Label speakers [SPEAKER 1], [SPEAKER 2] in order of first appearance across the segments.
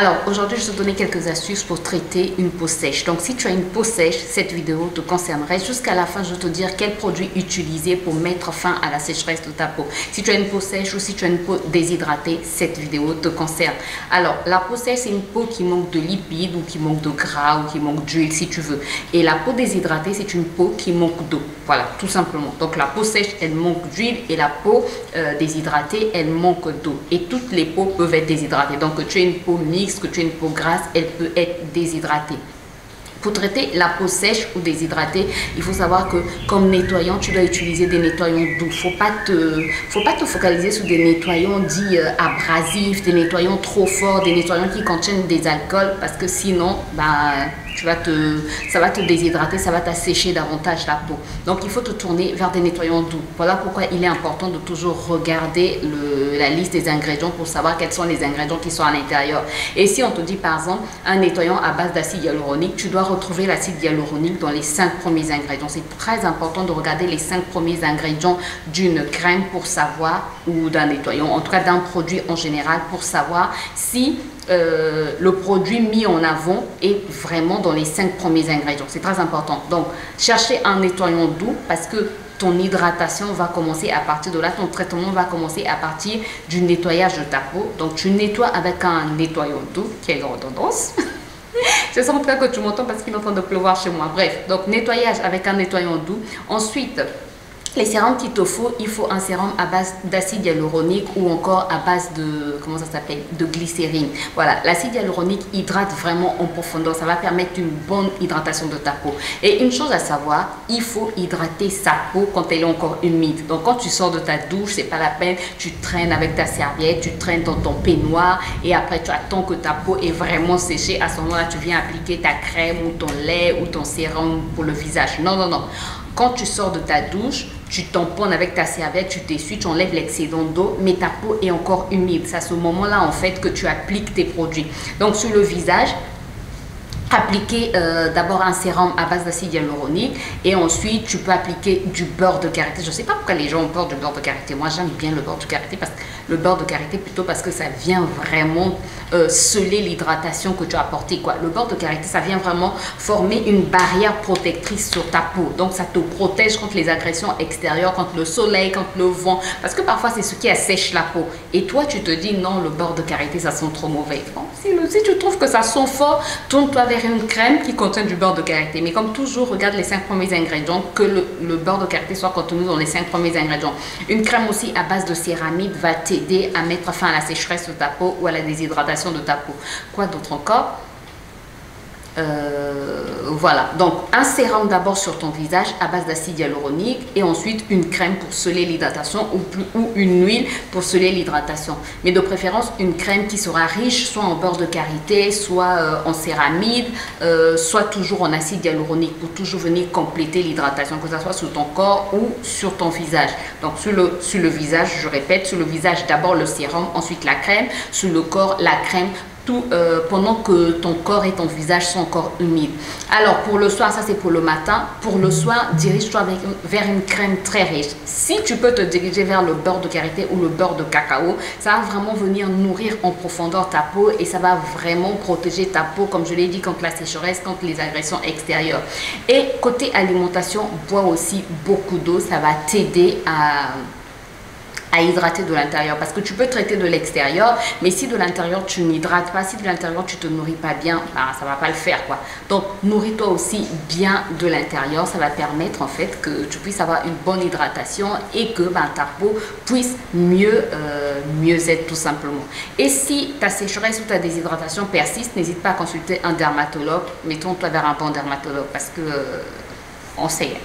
[SPEAKER 1] Alors aujourd'hui, je vais te donner quelques astuces pour traiter une peau sèche. Donc si tu as une peau sèche, cette vidéo te concernerait. Jusqu'à la fin, je vais te dire quel produit utiliser pour mettre fin à la sécheresse de ta peau. Si tu as une peau sèche ou si tu as une peau déshydratée, cette vidéo te concerne. Alors la peau sèche, c'est une peau qui manque de lipides ou qui manque de gras ou qui manque d'huile si tu veux. Et la peau déshydratée, c'est une peau qui manque d'eau. Voilà, tout simplement. Donc la peau sèche, elle manque d'huile et la peau déshydratée, elle manque d'eau. Et toutes les peaux peuvent être déshydratées. Donc que tu aies une peau mixte, que tu aies une peau grasse, elle peut être déshydratée. Pour traiter la peau sèche ou déshydratée, il faut savoir que comme nettoyant, tu dois utiliser des nettoyants doux. Faut pas te focaliser sur des nettoyants dits abrasifs, des nettoyants trop forts, des nettoyants qui contiennent des alcools, parce que sinon, ça va te déshydrater, ça va t'assécher davantage la peau. Donc il faut te tourner vers des nettoyants doux. Voilà pourquoi il est important de toujours regarder la liste des ingrédients pour savoir quels sont les ingrédients qui sont à l'intérieur. Et si on te dit par exemple un nettoyant à base d'acide hyaluronique, tu dois retrouver l'acide hyaluronique dans les 5 premiers ingrédients. C'est très important de regarder les 5 premiers ingrédients d'une crème pour savoir, ou d'un nettoyant, en tout cas d'un produit en général, pour savoir si le produit mis en avant est vraiment dans les 5 premiers ingrédients. C'est très important. Donc, cherchez un nettoyant doux parce que ton hydratation va commencer à partir de là. Ton traitement va commencer à partir du nettoyage de ta peau. Donc, tu nettoies avec un nettoyant doux, qui est une redondance. Je sens en tout cas que tu m'entends parce qu'il est en train de pleuvoir chez moi. Bref, donc nettoyage avec un nettoyant doux. Ensuite, les sérums qu'il te faut, il faut un sérum à base d'acide hyaluronique ou encore à base de, comment ça s'appelle, de glycérine. Voilà, l'acide hyaluronique hydrate vraiment en profondeur. Ça va permettre une bonne hydratation de ta peau. Et une chose à savoir, il faut hydrater sa peau quand elle est encore humide. Donc quand tu sors de ta douche, c'est pas la peine, tu traînes avec ta serviette, tu traînes dans ton peignoir et après tu attends que ta peau est vraiment séchée. À ce moment-là, tu viens appliquer ta crème ou ton lait ou ton sérum pour le visage. Non, non, non. Quand tu sors de ta douche, tu tamponnes avec ta serviette, tu t'essuies, tu enlèves l'excédent d'eau, mais ta peau est encore humide. C'est à ce moment-là, en fait, que tu appliques tes produits. Donc, sur le visage, appliquer d'abord un sérum à base d'acide hyaluronique et ensuite tu peux appliquer du beurre de karité. Je ne sais pas pourquoi les gens ont peur du beurre de karité. Moi j'aime bien le beurre de karité, parce que le beurre de karité plutôt parce que ça vient vraiment sceller l'hydratation que tu as apportée, quoi. Le beurre de karité, ça vient vraiment former une barrière protectrice sur ta peau. Donc ça te protège contre les agressions extérieures, contre le soleil, contre le vent, parce que parfois c'est ce qui assèche la peau. Et toi tu te dis non, le beurre de karité ça sent trop mauvais. Bon, si tu trouves que ça sent fort, tourne-toi vers une crème qui contient du beurre de karité. Mais comme toujours, regarde les 5 premiers ingrédients, que le beurre de karité soit contenu dans les 5 premiers ingrédients. Une crème aussi à base de céramide va t'aider à mettre fin à la sécheresse de ta peau ou à la déshydratation de ta peau. Quoi d'autre encore? Voilà, donc un sérum d'abord sur ton visage à base d'acide hyaluronique et ensuite une crème pour sceller l'hydratation ou une huile pour sceller l'hydratation. Mais de préférence une crème qui sera riche soit en beurre de karité, soit en céramide, soit toujours en acide hyaluronique pour toujours venir compléter l'hydratation, que ce soit sur ton corps ou sur ton visage. Donc sur le visage, je répète, sur le visage d'abord le sérum, ensuite la crème, sur le corps la crème, pendant que ton corps et ton visage sont encore humides. Alors pour le soir, ça c'est pour le matin. Pour le soir, dirige-toi vers une crème très riche. Si tu peux te diriger vers le beurre de karité ou le beurre de cacao, ça va vraiment venir nourrir en profondeur ta peau et ça va vraiment protéger ta peau, comme je l'ai dit, contre la sécheresse, contre les agressions extérieures. Et côté alimentation, bois aussi beaucoup d'eau, ça va t'aider à hydrater de l'intérieur, parce que tu peux traiter de l'extérieur, mais si de l'intérieur tu n'hydrates pas, si de l'intérieur tu te nourris pas bien, ça va pas le faire, quoi. Donc nourris-toi aussi bien de l'intérieur, ça va permettre en fait que tu puisses avoir une bonne hydratation et que ta peau puisse mieux être tout simplement. Et si ta sécheresse ou ta déshydratation persiste, n'hésite pas à consulter un dermatologue. Mettons-toi vers un bon dermatologue parce que on sait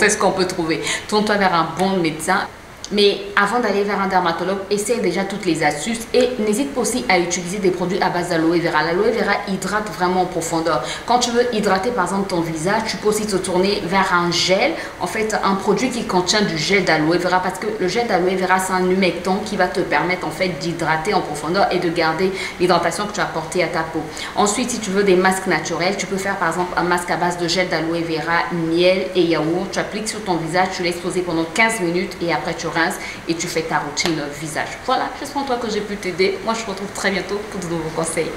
[SPEAKER 1] ce qu'on peut trouver. Tourne-toi vers un bon médecin. Mais avant d'aller vers un dermatologue, essaye déjà toutes les astuces et n'hésite pas aussi à utiliser des produits à base d'aloe vera. L'aloe vera hydrate vraiment en profondeur. Quand tu veux hydrater par exemple ton visage, tu peux aussi te tourner vers un gel, en fait un produit qui contient du gel d'aloe vera, parce que le gel d'aloe vera c'est un humectant qui va te permettre en fait d'hydrater en profondeur et de garder l'hydratation que tu as apportée à ta peau. Ensuite, si tu veux des masques naturels, tu peux faire par exemple un masque à base de gel d'aloe vera, miel et yaourt. Tu appliques sur ton visage, tu laisses poser pendant 15 minutes et après tu rinces et tu fais ta routine visage. Voilà, j'espère toi que j'ai pu t'aider. Moi, je te retrouve très bientôt pour de nouveaux conseils.